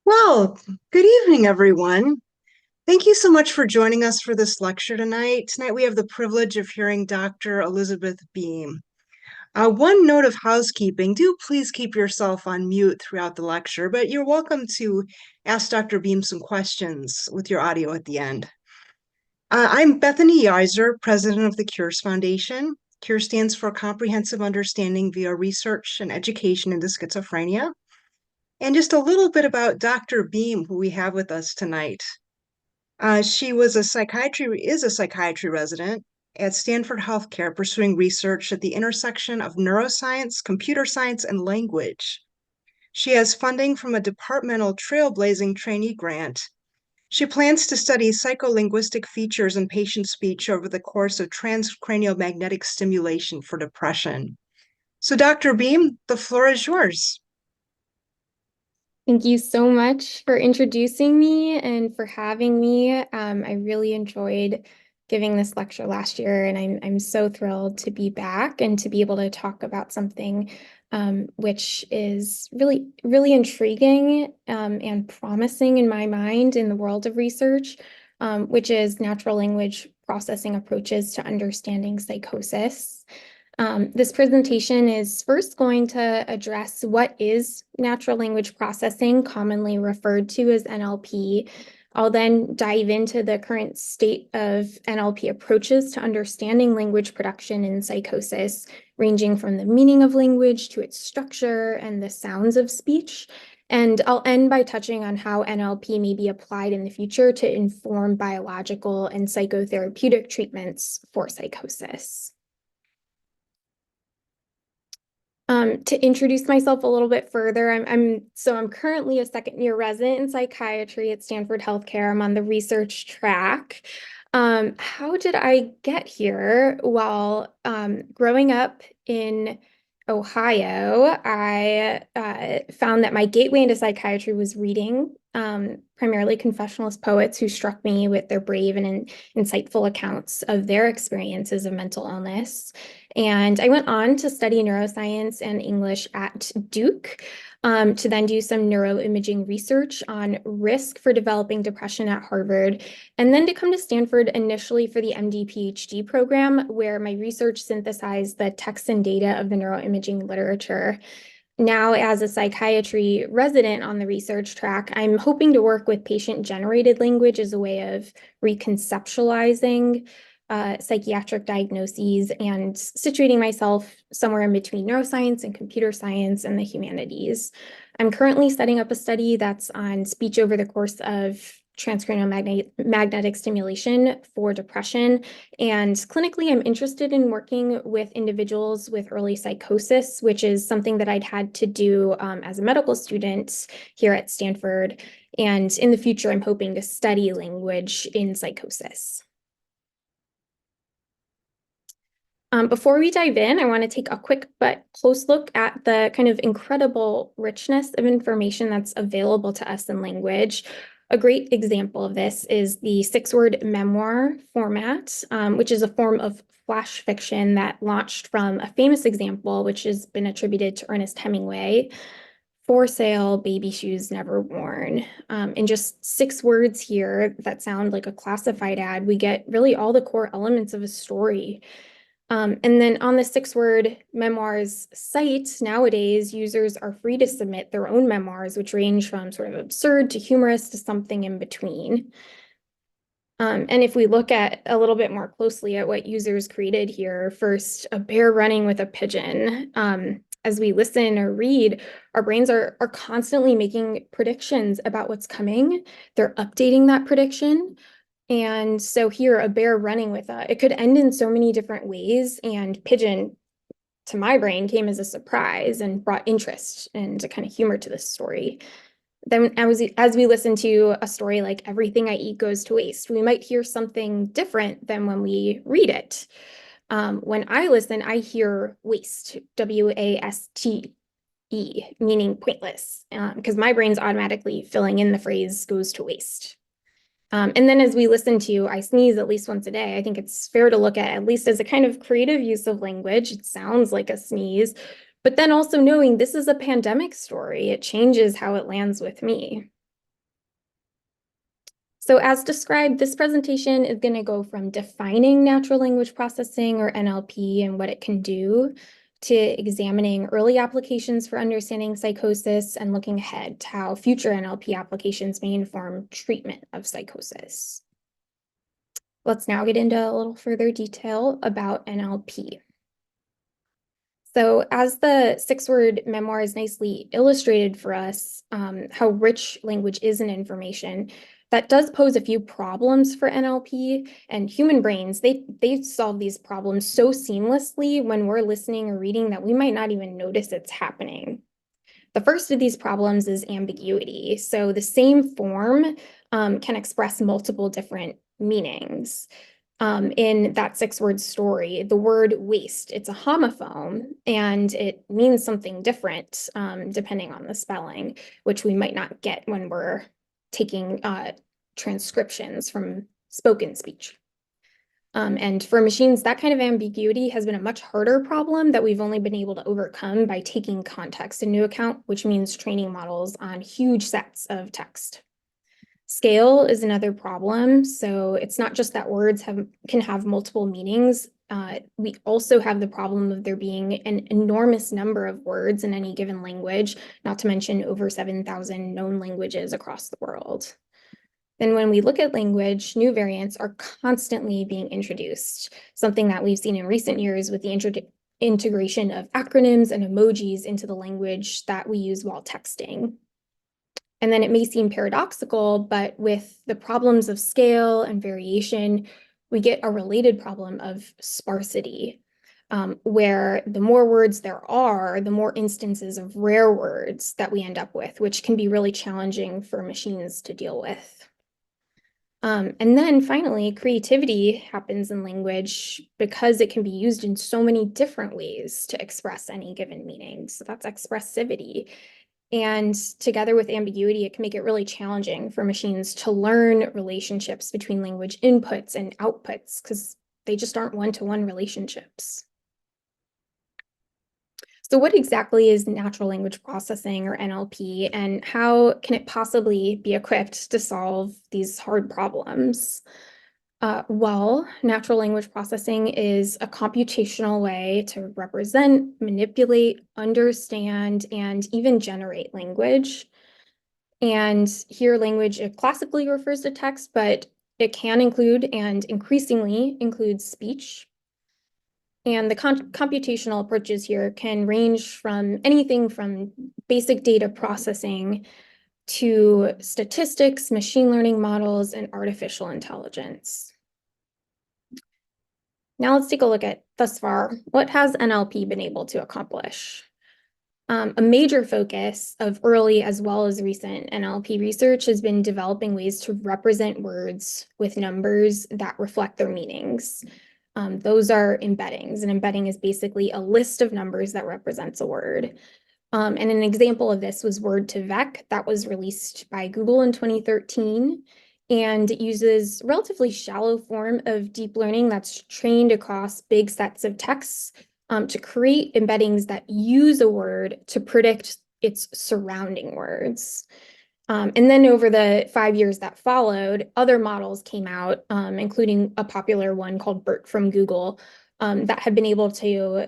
Well, good evening, everyone. Thank you so much for joining us for this lecture tonight. Tonight we have the privilege of hearing Dr. Elizabeth Beam. One note of housekeeping, do please keep yourself on mute throughout the lecture, but you're welcome to ask Dr. Beam some questions with your audio at the end. I'm Bethany Yeiser, president of the CURES Foundation. CURE stands for Comprehensive Understanding via Research and Education into Schizophrenia. And just a little bit about Dr. Beam, who we have with us tonight. She is a psychiatry resident at Stanford Healthcare, pursuing research at the intersection of neuroscience, computer science, and language. She has funding from a departmental trailblazing trainee grant. She plans to study psycholinguistic features in patient speech over the course of transcranial magnetic stimulation for depression. So, Dr. Beam, the floor is yours. Thank you so much for introducing me and for having me. I really enjoyed giving this lecture last year, and I'm so thrilled to be back and to be able to talk about something which is really intriguing and promising in my mind in the world of research, which is natural language processing approaches to understanding psychosis. This presentation is first going to address what is natural language processing, commonly referred to as NLP. I'll then dive into the current state of NLP approaches to understanding language production in psychosis, ranging from the meaning of language to its structure and the sounds of speech. And I'll end by touching on how NLP may be applied in the future to inform biological and psychotherapeutic treatments for psychosis. To introduce myself a little bit further, I'm currently a second-year resident in psychiatry at Stanford Healthcare. I'm on the research track. How did I get here? Well, growing up in Ohio, I found that my gateway into psychiatry was reading primarily confessionalist poets who struck me with their brave and insightful accounts of their experiences of mental illness. And I went on to study neuroscience and English at Duke, to then do some neuroimaging research on risk for developing depression at Harvard, and then to come to Stanford initially for the MD PhD program, where my research synthesized the text and data of the neuroimaging literature. Now, as a psychiatry resident on the research track, I'm hoping to work with patient-generated language as a way of reconceptualizing psychiatric diagnoses and situating myself somewhere in between neuroscience and computer science and the humanities. I'm currently setting up a study that's on speech over the course of transcranial magnetic stimulation for depression. And clinically, I'm interested in working with individuals with early psychosis, which is something that I'd had to do as a medical student here at Stanford. And in the future, I'm hoping to study language in psychosis. Before we dive in, I want to take a quick but close look at the kind of incredible richness of information that's available to us in language. A great example of this is the six-word memoir format, which is a form of flash fiction that launched from a famous example, which has been attributed to Ernest Hemingway. For sale, baby shoes never worn. In just 6 words here that sound like a classified ad, we get really all the core elements of a story. And then on the 6-word memoirs site, nowadays, users are free to submit their own memoirs, which range from sort of absurd to humorous to something in between. And if we look at a little bit more closely at what users created here, first, a bear running with a pigeon. As we listen or read, our brains are constantly making predictions about what's coming. They're updating that prediction. And so here, a bear running with it could end in so many different ways. And pigeon, to my brain, came as a surprise and brought interest and a kind of humor to this story. Then as we listen to a story like Everything I Eat Goes to Waste, we might hear something different than when we read it. When I listen, I hear waste, W-A-S-T-E, meaning pointless, because my brain's automatically filling in the phrase goes to waste. And then as we listen to I sneeze at least once a day, I think it's fair to look at least as a kind of creative use of language. It sounds like a sneeze, but then also knowing this is a pandemic story, it changes how it lands with me. So as described, this presentation is going to go from defining natural language processing, or NLP, and what it can do, to examining early applications for understanding psychosis and looking ahead to how future NLP applications may inform treatment of psychosis. Let's now get into a little further detail about NLP. So as the six-word memoir is nicely illustrated for us, how rich language is in information, that does pose a few problems for NLP, and human brains, they solve these problems so seamlessly when we're listening or reading that we might not even notice it's happening. The first of these problems is ambiguity. So the same form can express multiple different meanings. In that six-word story, the word waste, it's a homophone, and it means something different depending on the spelling, which we might not get when we're taking transcriptions from spoken speech. And for machines, that kind of ambiguity has been a much harder problem that we've only been able to overcome by taking context into account, which means training models on huge sets of text. Scale is another problem. So it's not just that words can have multiple meanings. We also have the problem of there being an enormous number of words in any given language, not to mention over 7,000 known languages across the world. Then when we look at language, new variants are constantly being introduced, something that we've seen in recent years with the integration of acronyms and emojis into the language that we use while texting. And then it may seem paradoxical, but with the problems of scale and variation, we get a related problem of sparsity, where the more words there are, the more instances of rare words that we end up with, which can be really challenging for machines to deal with. And then finally, creativity happens in language because it can be used in so many different ways to express any given meaning. So that's expressivity. And together with ambiguity, it can make it really challenging for machines to learn relationships between language inputs and outputs because they just aren't one-to-one relationships. So what exactly is natural language processing, or NLP, and how can it possibly be equipped to solve these hard problems? Well, natural language processing is a computational way to represent, manipulate, understand, and even generate language. And here, language classically refers to text, but it can include and increasingly includes speech. And the computational approaches here can range from anything from basic data processing to statistics, machine learning models, and artificial intelligence. Now let's take a look at thus far, what has NLP been able to accomplish? A major focus of early as well as recent NLP research has been developing ways to represent words with numbers that reflect their meanings. Those are embeddings. An embedding is basically a list of numbers that represents a word. And an example of this was Word2Vec that was released by Google in 2013. And it uses relatively shallow form of deep learning that's trained across big sets of texts to create embeddings that use a word to predict its surrounding words. And then over the 5 years that followed, other models came out, including a popular one called BERT from Google, that have been able to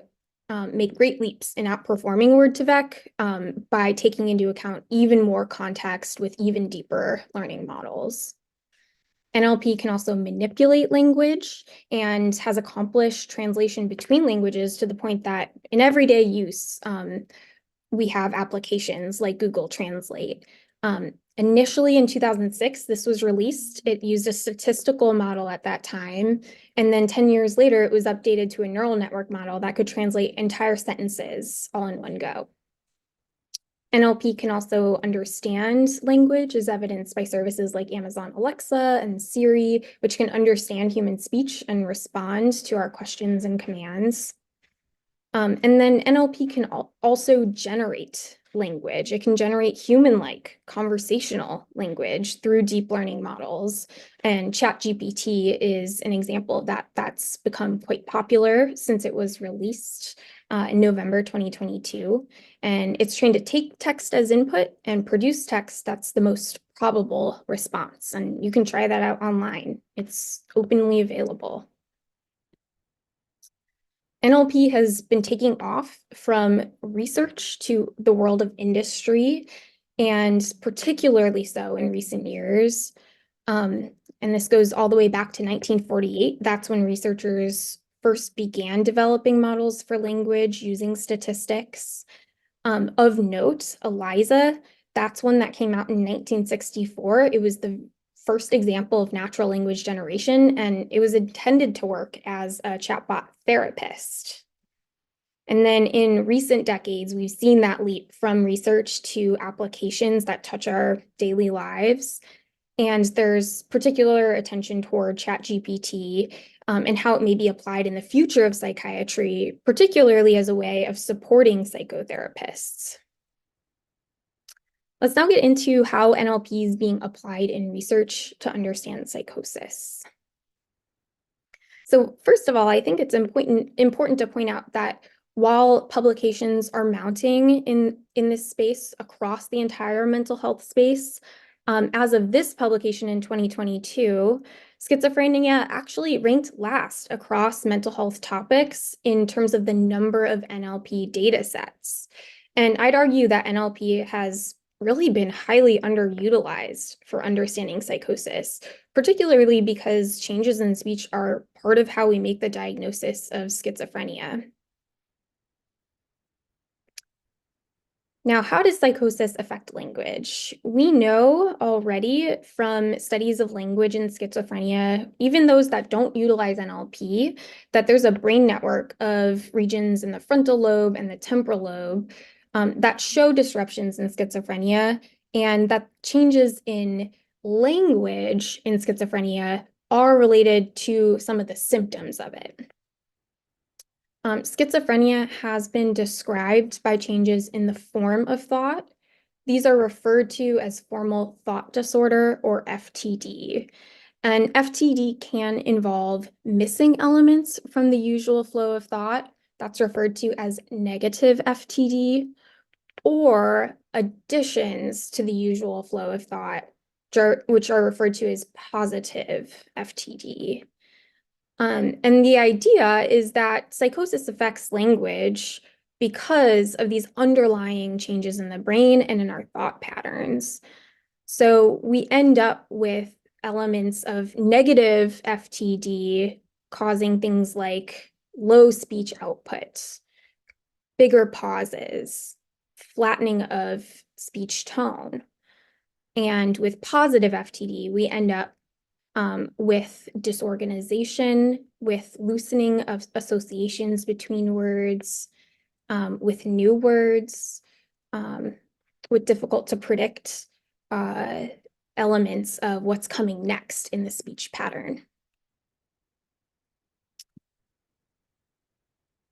make great leaps in outperforming Word2Vec by taking into account even more context with even deeper learning models. NLP can also manipulate language and has accomplished translation between languages to the point that in everyday use, we have applications like Google Translate. Initially in 2006, this was released. It used a statistical model at that time. And then 10 years later, it was updated to a neural network model that could translate entire sentences all in one go. NLP can also understand language, as evidenced by services like Amazon Alexa and Siri, which can understand human speech and respond to our questions and commands. And then NLP can also generate language. It can generate human-like conversational language through deep learning models. And ChatGPT is an example of that. That's become quite popular since it was released in November 2022. And it's trained to take text as input and produce text that's the most probable response. And you can try that out online. It's openly available. NLP has been taking off from research to the world of industry, and particularly so in recent years. And this goes all the way back to 1948. That's when researchers first began developing models for language using statistics. Of note, ELIZA, that's one that came out in 1964. It was the first example of natural language generation, and it was intended to work as a chatbot therapist. And then in recent decades, we've seen that leap from research to applications that touch our daily lives. And there's particular attention toward ChatGPT and how it may be applied in the future of psychiatry, particularly as a way of supporting psychotherapists. Let's now get into how NLP is being applied in research to understand psychosis. So first of all, I think it's important to point out that while publications are mounting in this space across the entire mental health space, as of this publication in 2022, schizophrenia actually ranked last across mental health topics in terms of the number of NLP data sets. And I'd argue that NLP has really been highly underutilized for understanding psychosis, particularly because changes in speech are part of how we make the diagnosis of schizophrenia. Now, how does psychosis affect language? We know already from studies of language in schizophrenia, even those that don't utilize NLP, that there's a brain network of regions in the frontal lobe and the temporal lobe that show disruptions in schizophrenia, and that changes in language in schizophrenia are related to some of the symptoms of it. Schizophrenia has been described by changes in the form of thought. These are referred to as formal thought disorder, or FTD. And FTD can involve missing elements from the usual flow of thought. That's referred to as negative FTD, or additions to the usual flow of thought, which are referred to as positive FTD. And the idea is that psychosis affects language because of these underlying changes in the brain and in our thought patterns. So we end up with elements of negative FTD causing things like low speech output, bigger pauses, flattening of speech tone. And with positive FTD, we end up with disorganization, with loosening of associations between words, with new words, with difficult to predict elements of what's coming next in the speech pattern.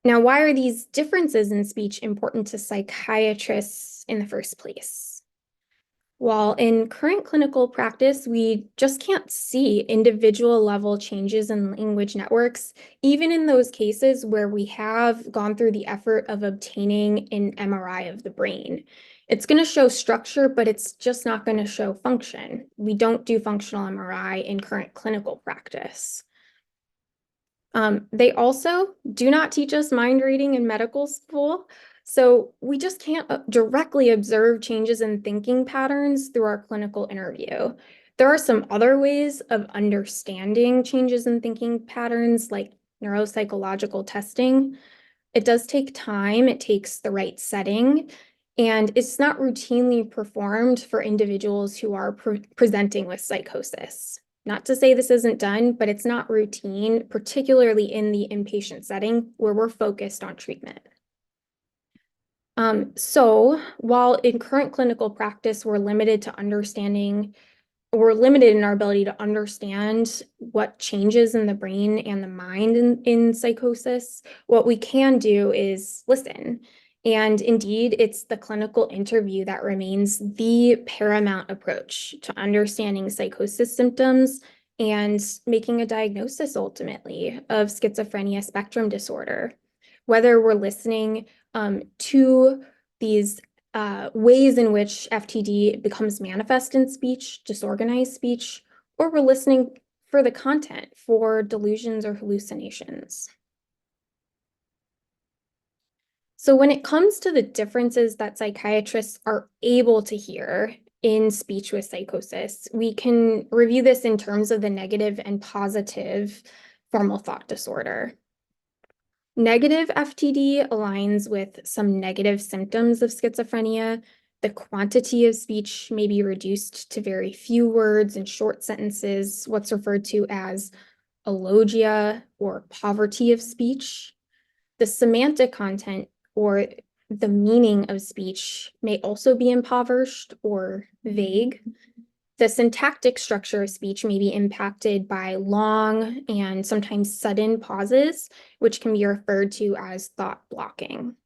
Now, why are these differences in speech important to psychiatrists in the first place? While in current clinical practice, we just can't see individual level changes in language networks, even in those cases where we have gone through the effort of obtaining an MRI of the brain. It's going to show structure, but it's just not going to show function. We don't do functional MRI in current clinical practice. They also do not teach us mind reading in medical school. So we just can't directly observe changes in thinking patterns through our clinical interview. There are some other ways of understanding changes in thinking patterns, like neuropsychological testing. It does take time, it takes the right setting, and it's not routinely performed for individuals who are presenting with psychosis. Not to say this isn't done, but it's not routine, particularly in the inpatient setting where we're focused on treatment. So while in current clinical practice, we're limited in our ability to understand what changes in the brain and the mind in psychosis, what we can do is listen. And indeed, it's the clinical interview that remains the paramount approach to understanding psychosis symptoms and making a diagnosis ultimately of schizophrenia spectrum disorder. Whether we're listening to these ways in which FTD becomes manifest in speech, disorganized speech, or we're listening for the content for delusions or hallucinations. So when it comes to the differences that psychiatrists are able to hear in speech with psychosis, we can review this in terms of the negative and positive formal thought disorder. Negative FTD aligns with some negative symptoms of schizophrenia. The quantity of speech may be reduced to very few words and short sentences, what's referred to as alogia or poverty of speech. The semantic content or the meaning of speech may also be impoverished or vague. The syntactic structure of speech may be impacted by long and sometimes sudden pauses, which can be referred to as thought blocking.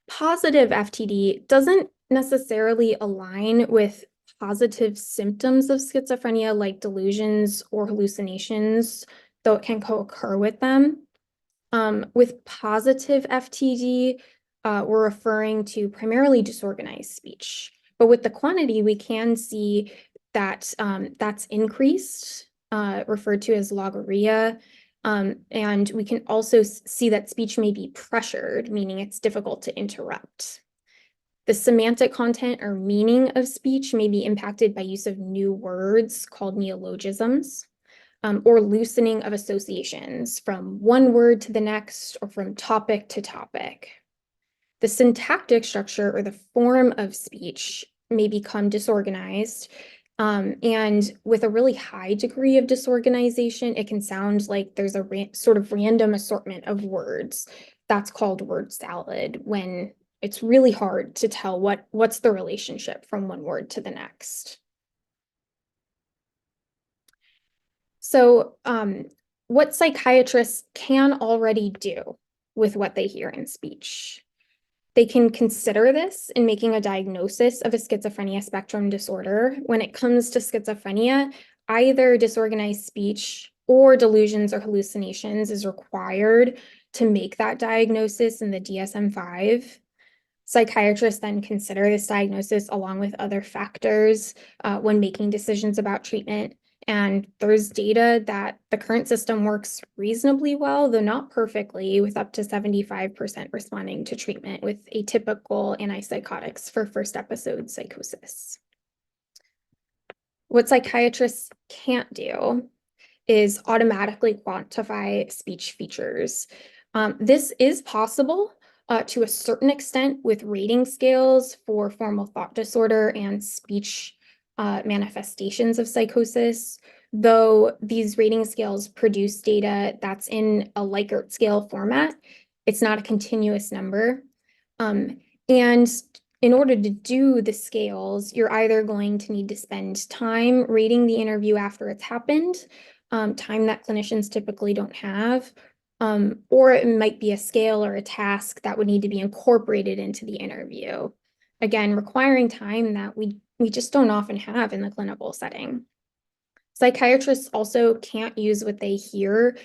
Positive FTD doesn't necessarily align with positive symptoms of schizophrenia like delusions or hallucinations, though it can co-occur with them. With positive FTD, we're referring to primarily disorganized speech. But with the quantity, we can see that that's increased, referred to as logorrhea. And we can also see that speech may be pressured, meaning it's difficult to interrupt. The semantic content or meaning of speech may be impacted by use of new words called neologisms. Or loosening of associations from one word to the next or from topic to topic. The syntactic structure or the form of speech may become disorganized. And with a really high degree of disorganization, it can sound like there's a sort of random assortment of words. That's called word salad when it's really hard to tell what's the relationship from one word to the next. So, what psychiatrists can already do with what they hear in speech. They can consider this in making a diagnosis of a schizophrenia spectrum disorder. When it comes to schizophrenia, either disorganized speech or delusions or hallucinations is required to make that diagnosis in the DSM-5. Psychiatrists then consider this diagnosis along with other factors when making decisions about treatment. And there's data that the current system works reasonably well, though not perfectly, with up to 75% responding to treatment with atypical antipsychotics for first episode psychosis. What psychiatrists can't do is automatically quantify speech features. This is possible to a certain extent with rating scales for formal thought disorder and speech manifestations of psychosis, though these rating scales produce data that's in a Likert scale format. It's not a continuous number. And in order to do the scales, you're either going to need to spend time rating the interview after it's happened, time that clinicians typically don't have, or it might be a scale or a task that would need to be incorporated into the interview. Again, requiring time that we just don't often have in the clinical setting. Psychiatrists also can't use what they hear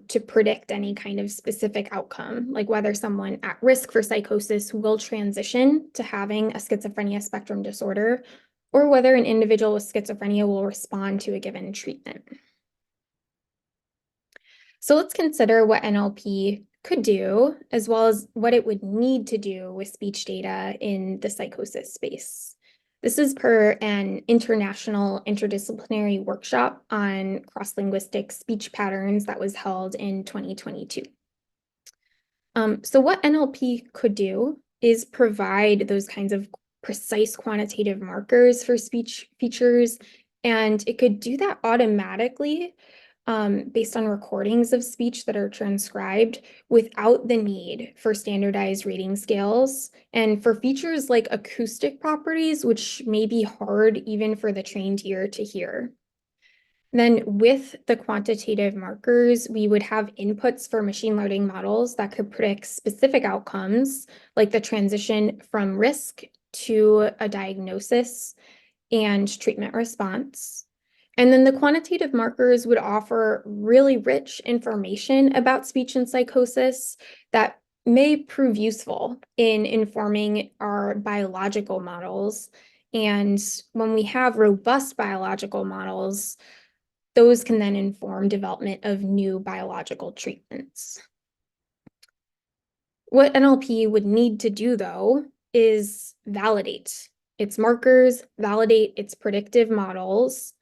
to predict any kind of specific outcome, like whether someone at risk for psychosis will transition to having a schizophrenia spectrum disorder, or whether an individual with schizophrenia will respond to a given treatment. So let's consider what NLP could do, as well as what it would need to do with speech data in the psychosis space. This is per an international interdisciplinary workshop on cross-linguistic speech patterns that was held in 2022. So what NLP could do is provide those kinds of precise quantitative markers for speech features, and it could do that automatically based on recordings of speech that are transcribed without the need for standardized rating scales. And for features like acoustic properties, which may be hard even for the trained ear to hear. Then with the quantitative markers, we would have inputs for machine learning models that could predict specific outcomes, like the transition from risk to a diagnosis and treatment response. And then the quantitative markers would offer really rich information about speech and psychosis that may prove useful in informing our biological models. And when we have robust biological models, those can then inform development of new biological treatments. What NLP would need to do, though, is validate its markers, validate its predictive models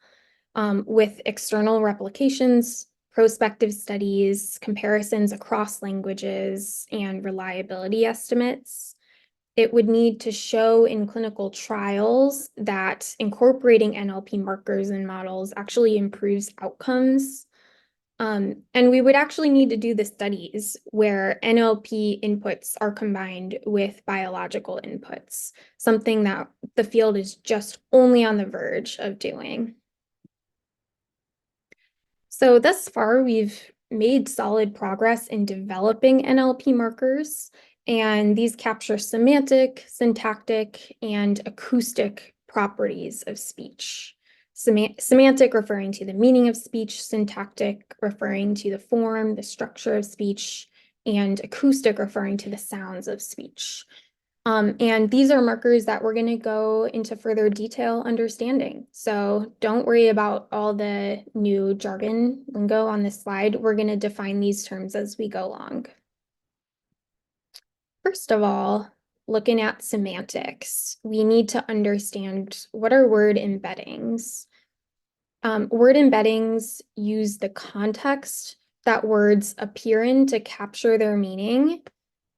with external replications, prospective studies, comparisons across languages, and reliability estimates. It would need to show in clinical trials that incorporating NLP markers and models actually improves outcomes. And we would actually need to do the studies where NLP inputs are combined with biological inputs, something that the field is just only on the verge of doing. So thus far, we've made solid progress in developing NLP markers, and these capture semantic, syntactic, and acoustic properties of speech. Semantic referring to the meaning of speech, syntactic referring to the form, the structure of speech, and acoustic referring to the sounds of speech. And these are markers that we're going to go into further detail understanding. So don't worry about all the new jargon lingo on this slide. We're going to define these terms as we go along. First of all, looking at semantics, we need to understand what are word embeddings. Word embeddings use the context that words appear in to capture their meaning,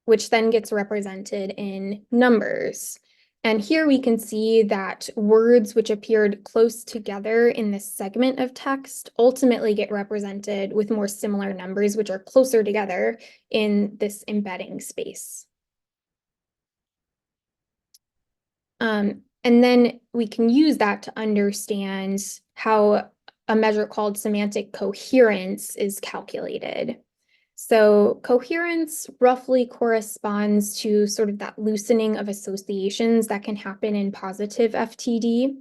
which then gets represented in numbers. And here we can see that words which appeared close together in this segment of text ultimately get represented with more similar numbers, which are closer together in this embedding space. And then we can use that to understand how a measure called semantic coherence is calculated. So coherence roughly corresponds to sort of that loosening of associations that can happen in positive FTD.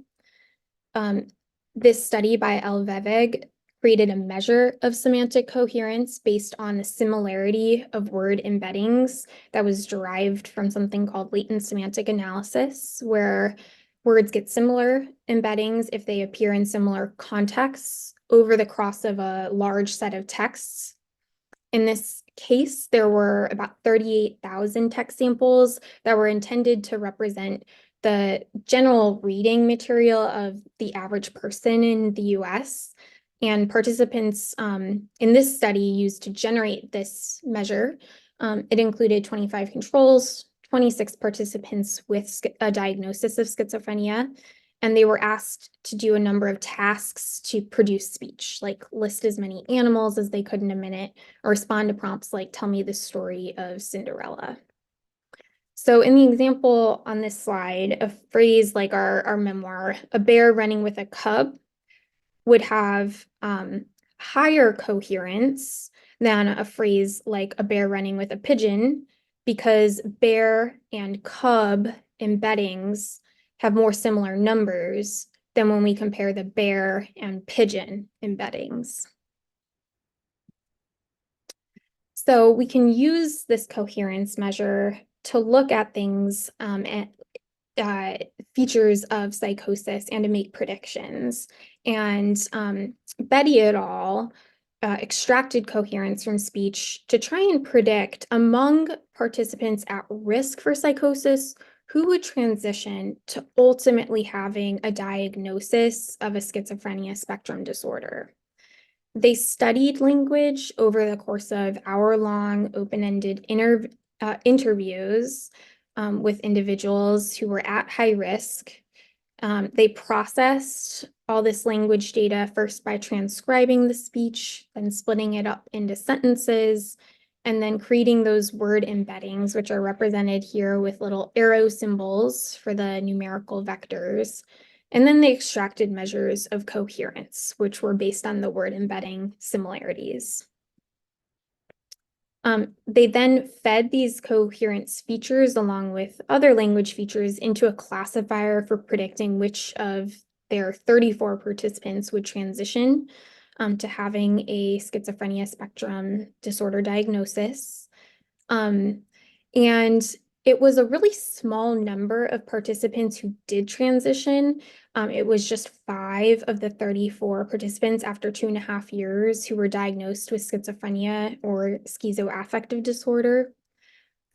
This study by Elvevig created a measure of semantic coherence based on the similarity of word embeddings that was derived from something called latent semantic analysis, where words get similar embeddings if they appear in similar contexts over the course of a large set of texts. In this case, there were about 38,000 text samples that were intended to represent the general reading material of the average person in the US. And participants in this study used to generate this measure. It included 25 controls, 26 participants with a diagnosis of schizophrenia, and they were asked to do a number of tasks to produce speech, like list as many animals as they could in a minute, or respond to prompts like tell me the story of Cinderella. So in the example on this slide, a phrase like our memoir, a bear running with a cub, would have higher coherence than a phrase like a bear running with a pigeon, because bear and cub embeddings have more similar numbers than when we compare the bear and pigeon embeddings. So we can use this coherence measure to look at things features of psychosis and to make predictions. And Betty et al. Extracted coherence from speech to try and predict among participants at risk for psychosis who would transition to ultimately having a diagnosis of a schizophrenia spectrum disorder. They studied language over the course of hour-long open-ended interviews with individuals who were at high risk. They processed all this language data first by transcribing the speech, then splitting it up into sentences, and then creating those word embeddings, which are represented here with little arrow symbols for the numerical vectors. And then they extracted measures of coherence, which were based on the word embedding similarities. They then fed these coherence features along with other language features into a classifier for predicting which of their 34 participants would transition to having a schizophrenia spectrum disorder diagnosis. And it was a really small number of participants who did transition. It was just 5 of the 34 participants after 2.5 years who were diagnosed with schizophrenia or schizoaffective disorder.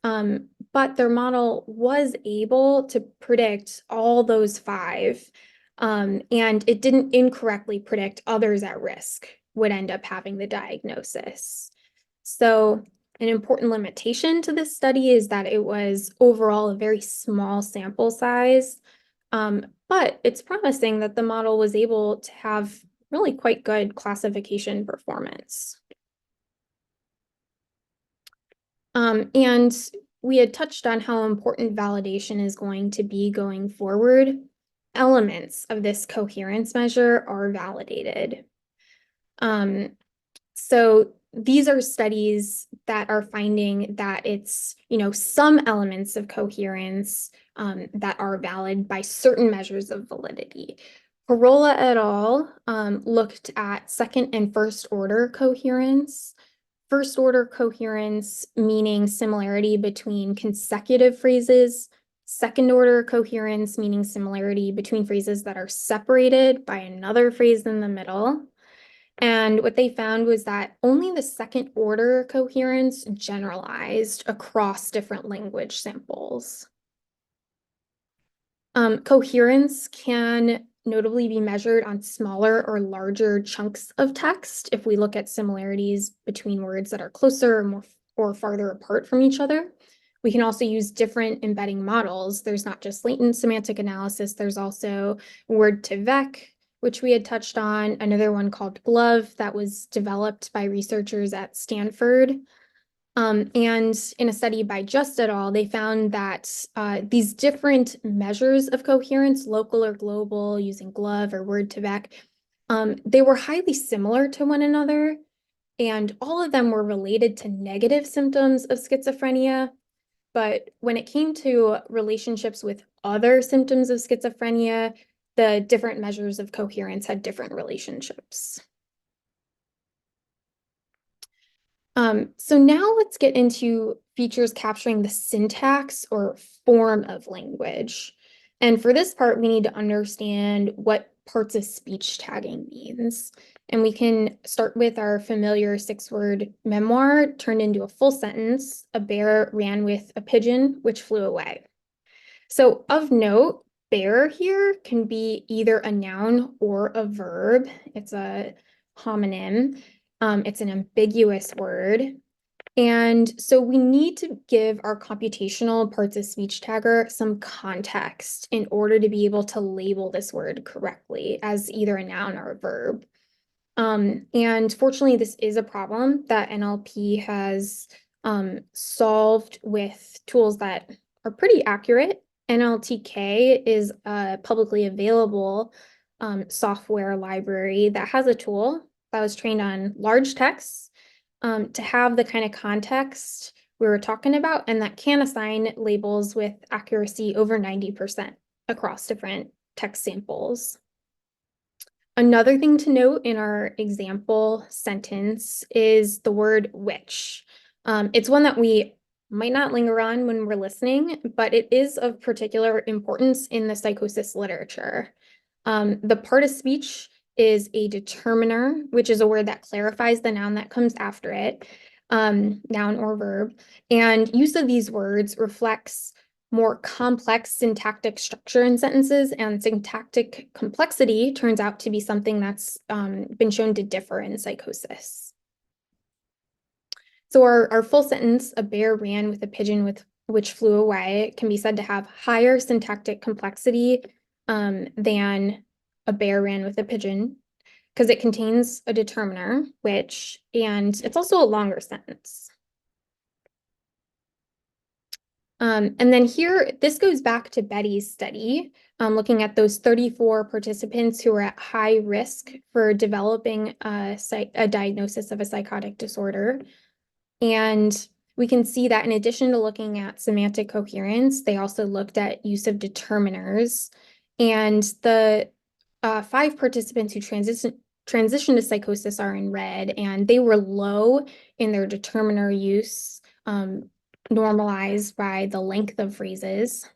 But their model was able to predict all those 5, and it didn't incorrectly predict others at risk would end up having the diagnosis. So an important limitation to this study is that it was overall a very small sample size, but it's promising that the model was able to have really quite good classification performance. And we had touched on how important validation is going to be going forward. Elements of this coherence measure are validated. So these are studies that are finding that it's, some elements of coherence that are valid by certain measures of validity. Parola et al. Looked at second and first order coherence. First order coherence meaning similarity between consecutive phrases. Second order coherence meaning similarity between phrases that are separated by another phrase in the middle. And what they found was that only the second order coherence generalized across different language samples. Coherence can notably be measured on smaller or larger chunks of text if we look at similarities between words that are closer or more or farther apart from each other. We can also use different embedding models. There's not just latent semantic analysis, there's also word2vec, which we had touched on, another one called GLOVE that was developed by researchers at Stanford. And in a study by Just et al., they found that these different measures of coherence, local or global, using GLOVE or word2vec, they were highly similar to one another, and all of them were related to negative symptoms of schizophrenia. But when it came to relationships with other symptoms of schizophrenia, the different measures of coherence had different relationships. So now let's get into features capturing the syntax or form of language. And for this part, we need to understand what parts of speech tagging means. And we can start with our familiar 6-word memoir turned into a full sentence. A bear ran with a pigeon, which flew away. So of note, bear here can be either a noun or a verb. It's a homonym. It's an ambiguous word. And so we need to give our computational parts of speech tagger some context in order to be able to label this word correctly as either a noun or a verb. And fortunately, this is a problem that NLP has solved with tools that are pretty accurate. NLTK is a publicly available software library that has a tool that was trained on large texts to have the kind of context we were talking about, and that can assign labels with accuracy over 90% across different text samples. Another thing to note in our example sentence is the word which. It's one that we might not linger on when we're listening, but it is of particular importance in the psychosis literature. The part of speech is a determiner, which is a word that clarifies the noun that comes after it, noun or verb. And use of these words reflects more complex syntactic structure in sentences, and syntactic complexity turns out to be something that's been shown to differ in psychosis. So our full sentence, a bear ran with a pigeon which flew away, can be said to have higher syntactic complexity than a bear ran with a pigeon, because it contains a determiner, which, and it's also a longer sentence. And then here, this goes back to Betty's study, looking at those 34 participants who were at high risk for developing a diagnosis of a psychotic disorder. And we can see that in addition to looking at semantic coherence, they also looked at use of determiners. And the 5 participants who transitioned to psychosis are in red, and they were low in their determiner use normalized by the length of phrases.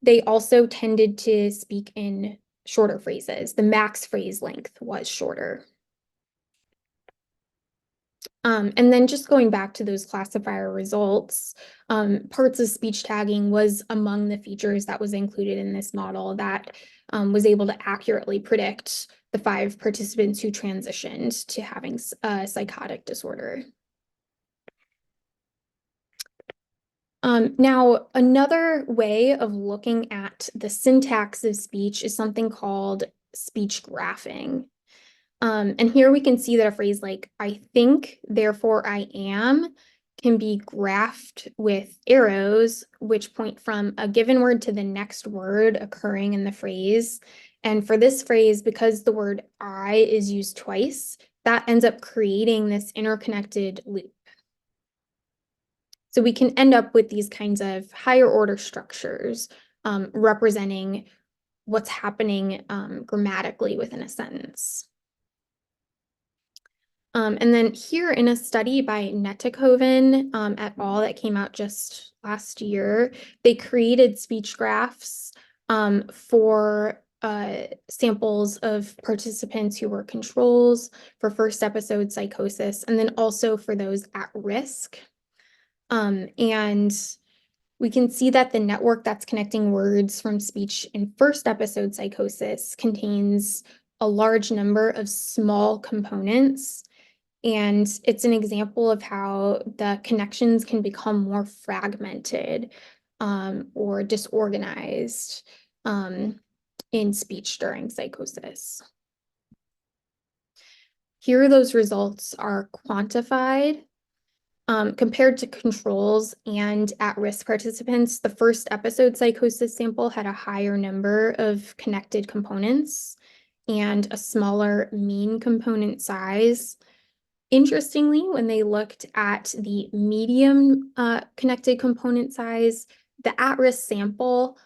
They also tended to speak in shorter phrases. The max phrase length was shorter. And then just going back to those classifier results, parts of speech tagging was among the features that was included in this model that was able to accurately predict the 5 participants who transitioned to having a psychotic disorder. Now, another way of looking at the syntax of speech is something called speech graphing. And here we can see that a phrase like I think, therefore I am can be graphed with arrows, which point from a given word to the next word occurring in the phrase. And for this phrase, because the word I is used twice, that ends up creating this interconnected loop. So we can end up with these kinds of higher order structures representing what's happening grammatically within a sentence. And then here in a study by Netikoven et al. That came out just last year, they created speech graphs for samples of participants who were controls for first episode psychosis, and then also for those at risk. And we can see that the network that's connecting words from speech in first episode psychosis contains a large number of small components. And it's an example of how the connections can become more fragmented or disorganized in speech during psychosis. Here, those results are quantified. Compared to controls and at-risk participants, the first episode psychosis sample had a higher number of connected components and a smaller mean component size. Interestingly, when they looked at the medium connected component size, the at-risk sample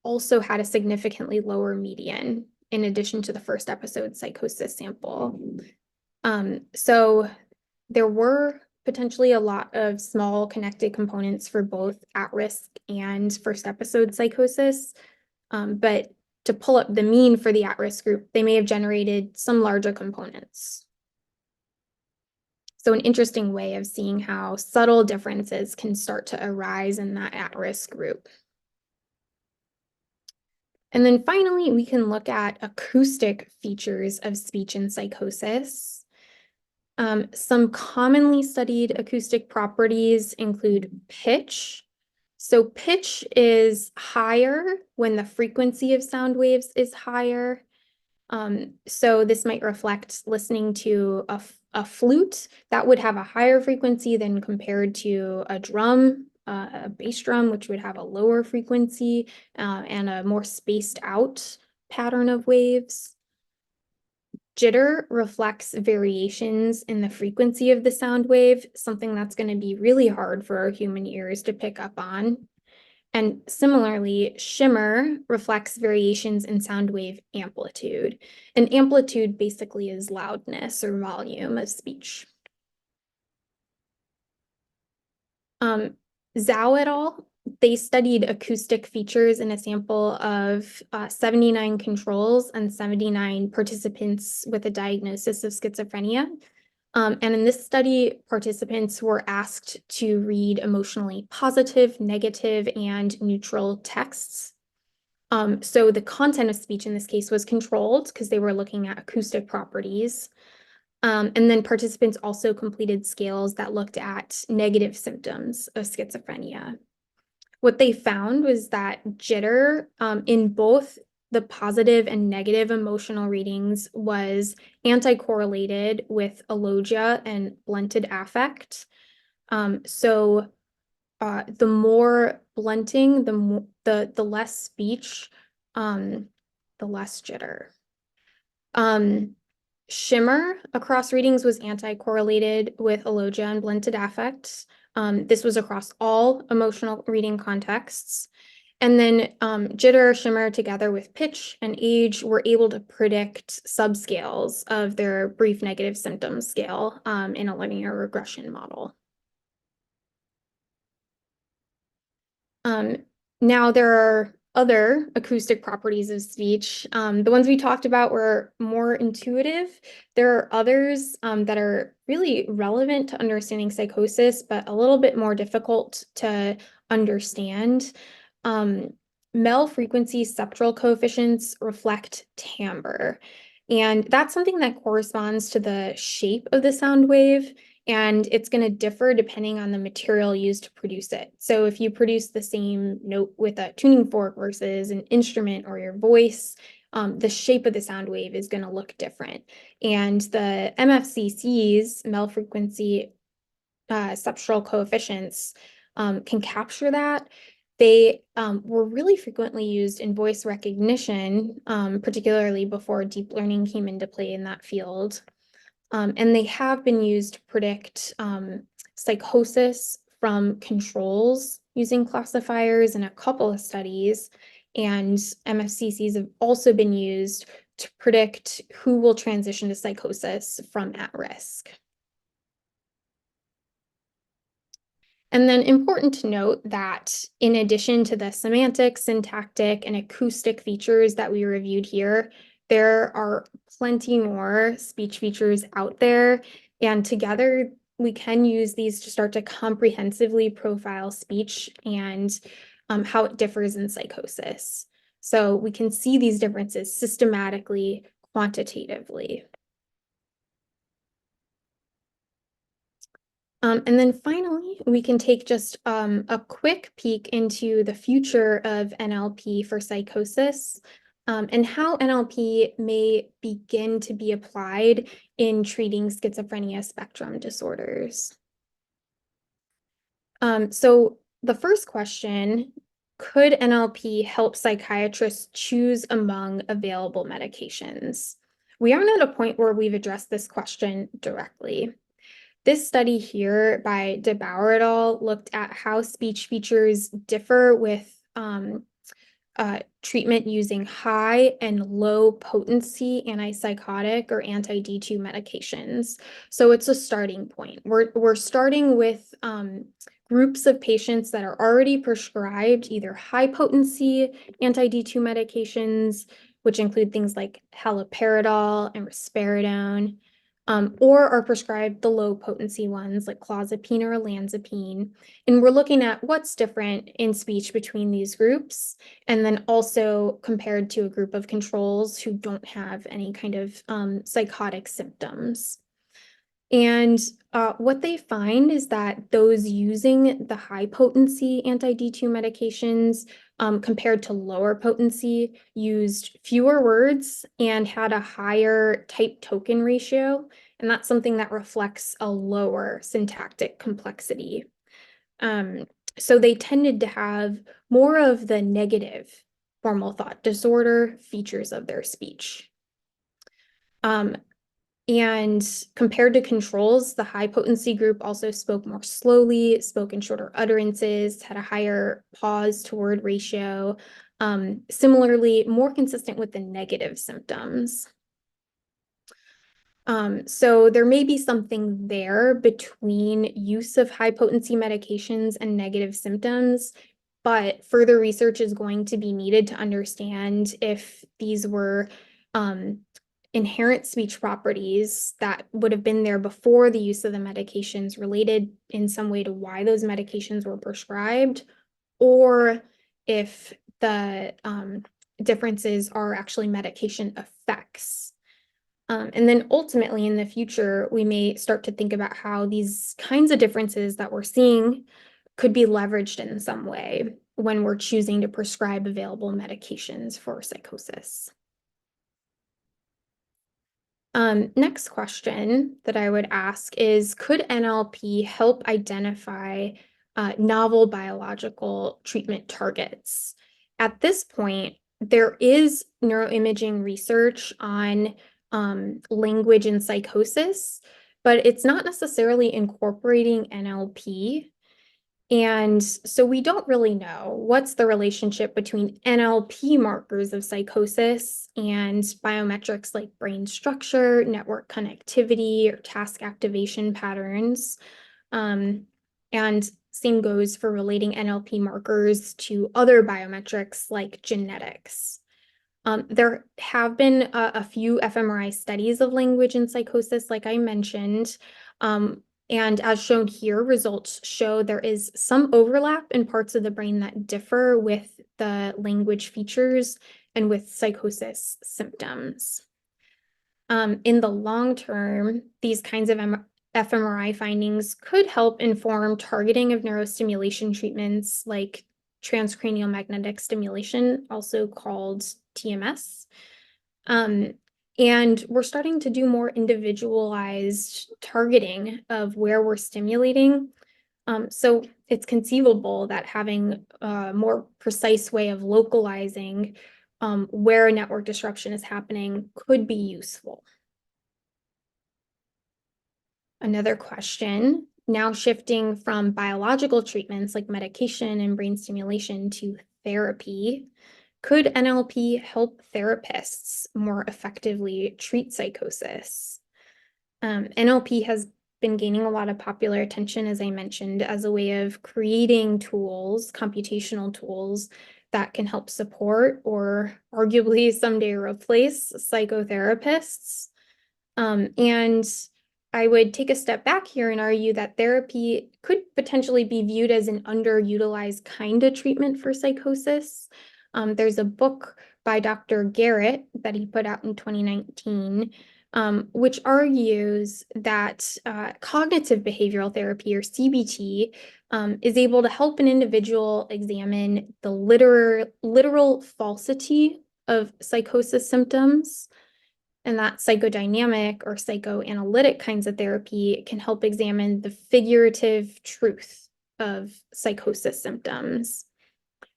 also had a significantly lower median in addition to the first episode psychosis sample. So there were potentially a lot of small connected components for both at-risk and first episode psychosis. But to pull up the mean for the at-risk group, they may have generated some larger components. So an interesting way of seeing how subtle differences can start to arise in that at-risk group. And then finally, we can look at acoustic features of speech in psychosis. Some commonly studied acoustic properties include pitch. So pitch is higher when the frequency of sound waves is higher. So this might reflect listening to a flute that would have a higher frequency than compared to a drum, a bass drum, which would have a lower frequency and a more spaced out pattern of waves. Jitter reflects variations in the frequency of the sound wave, something that's going to be really hard for our human ears to pick up on. And similarly, shimmer reflects variations in sound wave amplitude. And amplitude basically is loudness or volume of speech. Zhao et al., they studied acoustic features in a sample of 79 controls and 79 participants with a diagnosis of schizophrenia. And in this study, participants were asked to read emotionally positive, negative, and neutral texts. So the content of speech in this case was controlled because they were looking at acoustic properties. And then participants also completed scales that looked at negative symptoms of schizophrenia. What they found was that jitter in both the positive and negative emotional readings was anti-correlated with alogia and blunted affect. So the more blunting, the less speech, the less jitter. Shimmer across readings was anti-correlated with alogia and blunted affect. This was across all emotional reading contexts. And then jitter, shimmer, together with pitch and age, were able to predict subscales of their brief negative symptom scale in a linear regression model. Um, Now there are other acoustic properties of speech. The ones we talked about were more intuitive. There are others that are really relevant to understanding psychosis, but a little bit more difficult to understand. Um, Mel frequency septral coefficients reflect timbre, and that's something that corresponds to the shape of the sound wave, and it's going to differ depending on the material used to produce it. So if you produce the same note with a tuning fork versus an instrument or your voice, the shape of the sound wave is going to look different. And the MFCCs, Mel frequency septral coefficients, can capture that. They were really frequently used in voice recognition, particularly before deep learning came into play in that field. And they have been used to predict psychosis from controls using classifiers in a couple of studies. And MFCCs have also been used to predict who will transition to psychosis from at risk. And then important to note that in addition to the semantic, syntactic, and acoustic features that we reviewed here, there are plenty more speech features out there. And together, we can use these to start to comprehensively profile speech and how it differs in psychosis. So we can see these differences systematically, quantitatively. And then finally, we can take just a quick peek into the future of NLP for psychosis, and how NLP may begin to be applied in treating schizophrenia spectrum disorders. So the first question, could NLP help psychiatrists choose among available medications? We aren't at a point where we've addressed this question directly. This study here by DeBauer et al. Looked at how speech features differ with treatment using high and low potency antipsychotic or anti-D2 medications. So it's a starting point. We're starting with groups of patients that are already prescribed either high potency anti-D2 medications, which include things like haloperidol and risperidone, or are prescribed the low potency ones like clozapine or olanzapine. And we're looking at what's different in speech between these groups, and then also compared to a group of controls who don't have any kind of psychotic symptoms. And what they find is that those using the high potency anti-D2 medications compared to lower potency used fewer words and had a higher type token ratio. And that's something that reflects a lower syntactic complexity. So they tended to have more of the negative formal thought disorder features of their speech. And compared to controls, the high potency group also spoke more slowly, spoke in shorter utterances, had a higher pause to word ratio, similarly, more consistent with the negative symptoms. So there may be something there between use of high potency medications and negative symptoms, but further research is going to be needed to understand if these were inherent speech properties that would have been there before the use of the medications related in some way to why those medications were prescribed, or if the differences are actually medication effects. And then ultimately in the future, we may start to think about how these kinds of differences that we're seeing could be leveraged in some way when we're choosing to prescribe available medications for psychosis. Next question that I would ask is, could NLP help identify novel biological treatment targets? At this point, there is neuroimaging research on language and psychosis, but it's not necessarily incorporating NLP. And so we don't really know what's the relationship between NLP markers of psychosis and biometrics like brain structure, network connectivity, or task activation patterns. And same goes for relating NLP markers to other biometrics like genetics. There have been a few fMRI studies of language and psychosis, like I mentioned. And as shown here, results show there is some overlap in parts of the brain that differ with the language features and with psychosis symptoms. In the long term, these kinds of fMRI findings could help inform targeting of neurostimulation treatments like transcranial magnetic stimulation, also called TMS. Um, and we're starting to do more individualized targeting of where we're stimulating. So it's conceivable that having a more precise way of localizing where a network disruption is happening could be useful. Another question, now shifting from biological treatments like medication and brain stimulation to therapy, could NLP help therapists more effectively treat psychosis? NLP has been gaining a lot of popular attention, as I mentioned, as a way of creating tools, computational tools that can help support or arguably someday replace psychotherapists. And I would take a step back here and argue that therapy could potentially be viewed as an underutilized kind of treatment for psychosis. There's a book by Dr. Garrett that he put out in 2019, which argues that cognitive behavioral therapy, or CBT, is able to help an individual examine the literal falsity of psychosis symptoms, and that psychodynamic or psychoanalytic kinds of therapy can help examine the figurative truth of psychosis symptoms.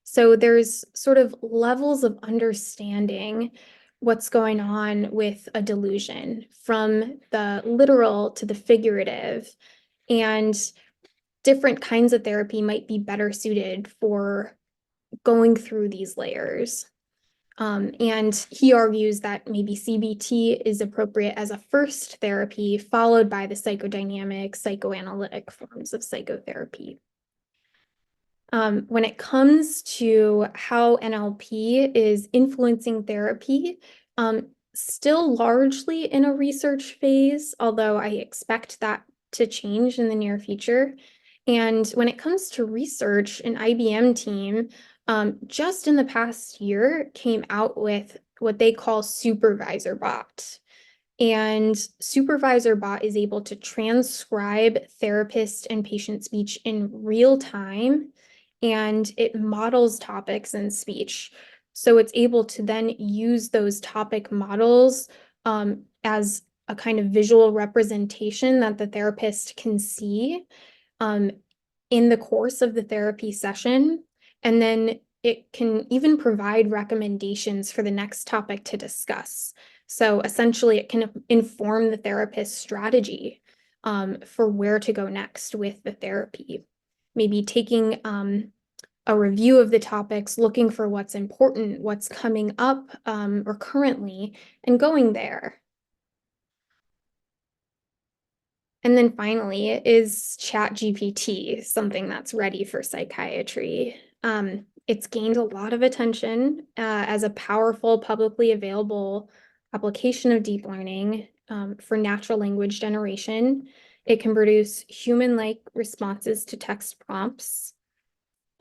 So there's sort of levels of understanding what's going on with a delusion, from the literal to the figurative. And different kinds of therapy might be better suited for going through these layers. And he argues that maybe CBT is appropriate as a first therapy, followed by the psychodynamic, psychoanalytic forms of psychotherapy. When it comes to how NLP is influencing therapy, still largely in a research phase, although I expect that to change in the near future. And when it comes to research, an IBM team just in the past year came out with what they call supervisor bot. And supervisor bot is able to transcribe therapist and patient speech in real time, and it models topics in speech. So it's able to then use those topic models as a kind of visual representation that the therapist can see um, in the course of the therapy session. And then it can even provide recommendations for the next topic to discuss. So essentially, it can inform the therapist's strategy for where to go next with the therapy. Maybe taking a review of the topics, looking for what's important, what's coming up or currently, and going there. And then finally, is ChatGPT something that's ready for psychiatry? It's gained a lot of attention as a powerful, publicly available application of deep learning for natural language generation. It can produce human-like responses to text prompts.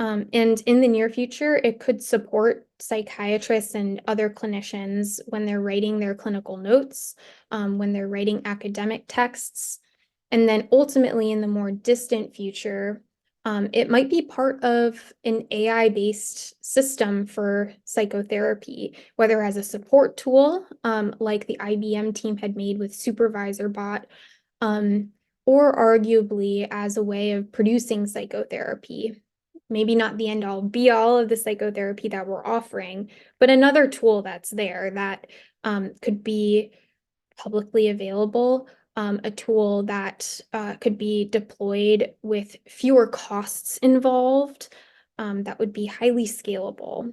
And in the near future, it could support psychiatrists and other clinicians when they're writing their clinical notes, when they're writing academic texts. And then ultimately, in the more distant future, it might be part of an AI-based system for psychotherapy, whether as a support tool, like the IBM team had made with Supervisor Bot, or arguably as a way of producing psychotherapy. Maybe not the end all be all of the psychotherapy that we're offering, but another tool that's there that could be publicly available, a tool that could be deployed with fewer costs involved, that would be highly scalable.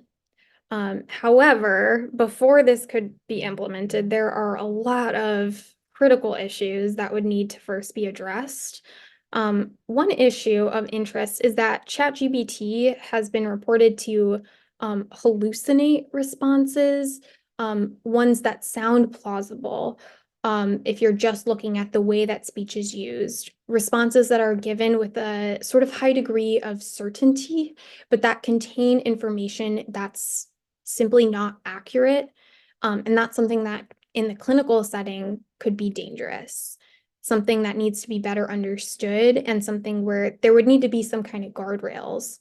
However, before this could be implemented, there are a lot of critical issues that would need to first be addressed. One issue of interest is that ChatGPT has been reported to hallucinate responses, ones that sound plausible. If you're just looking at the way that speech is used, responses that are given with a sort of high degree of certainty, but that contain information that's simply not accurate. And that's something that in the clinical setting could be dangerous, something that needs to be better understood, and something where there would need to be some kind of guardrails.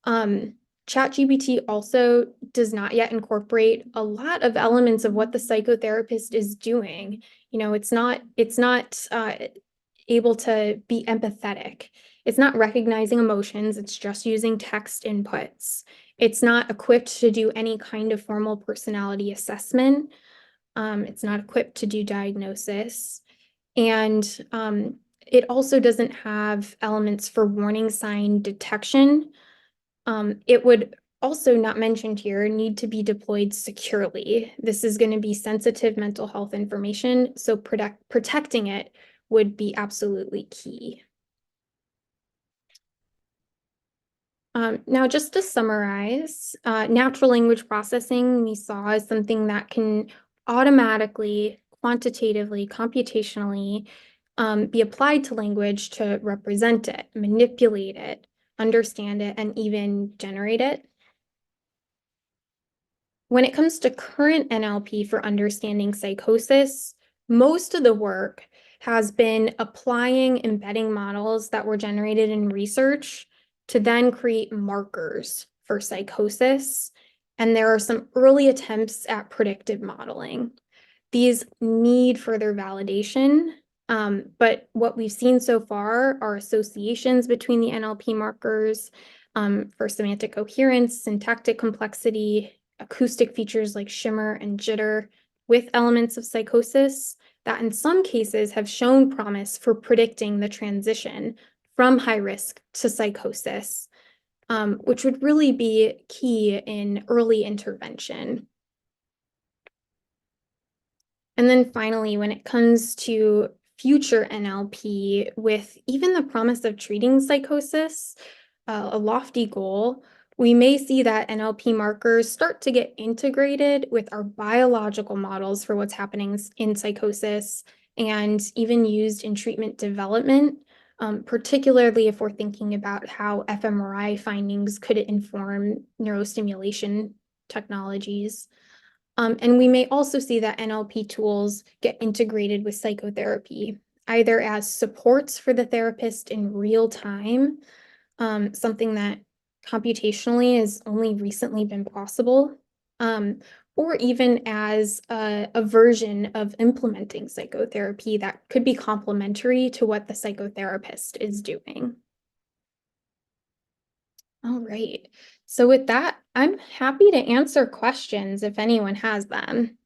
Um, ChatGPT also does not yet incorporate a lot of elements of what the psychotherapist is doing. It's not able to be empathetic. It's not recognizing emotions. It's just using text inputs. It's not equipped to do any kind of formal personality assessment. It's not equipped to do diagnosis. And it also doesn't have elements for warning sign detection. It would also, not mentioned here, need to be deployed securely. This is going to be sensitive mental health information, so protecting it would be absolutely key. Now, just to summarize, natural language processing we saw is something that can automatically, quantitatively, computationally be applied to language to represent it, manipulate it, understand it, and even generate it. When it comes to current NLP for understanding psychosis, most of the work has been applying embedding models that were generated in research to then create markers for psychosis. And there are some early attempts at predictive modeling. These need further validation, but what we've seen so far are associations between the NLP markers for semantic coherence, syntactic complexity, acoustic features like shimmer and jitter with elements of psychosis that in some cases have shown promise for predicting the transition from high risk to psychosis, which would really be key in early intervention. And then finally, when it comes to future NLP with even the promise of treating psychosis, a lofty goal, we may see that NLP markers start to get integrated with our biological models for what's happening in psychosis and even used in treatment development, particularly if we're thinking about how fMRI findings could inform neurostimulation technologies. And we may also see that NLP tools get integrated with psychotherapy, either as supports for the therapist in real time, something that computationally has only recently been possible, or even as a version of implementing psychotherapy that could be complementary to what the psychotherapist is doing. All right. So with that, I'm happy to answer questions if anyone has them.